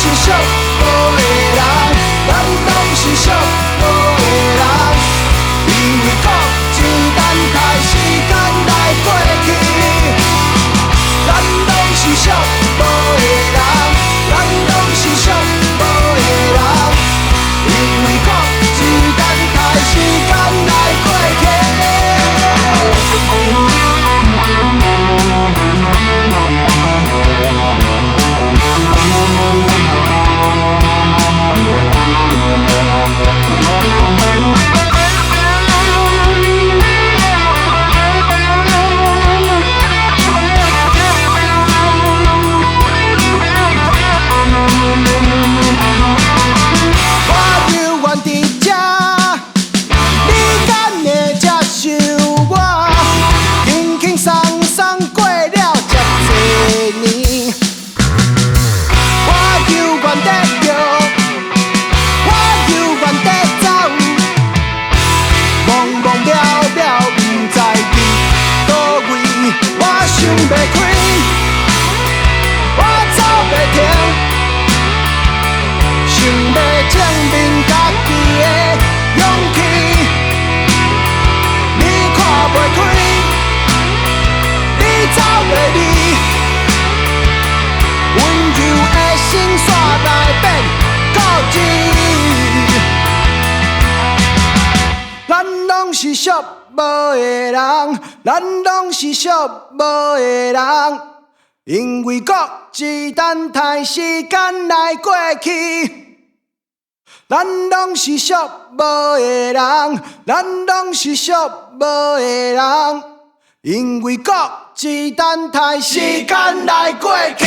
是寂寞的人，咱拢是寂寞的人，因为各一等待时间来过去，咱拢是寂寞的人，咱拢是寂寞的人，因为各一等待时间来过去。是寂寞的人，咱拢是寂寞的人，因为各一等待时间来过去。咱拢是寂寞的人，咱拢是寂寞的人，因为各一等待时间来过去。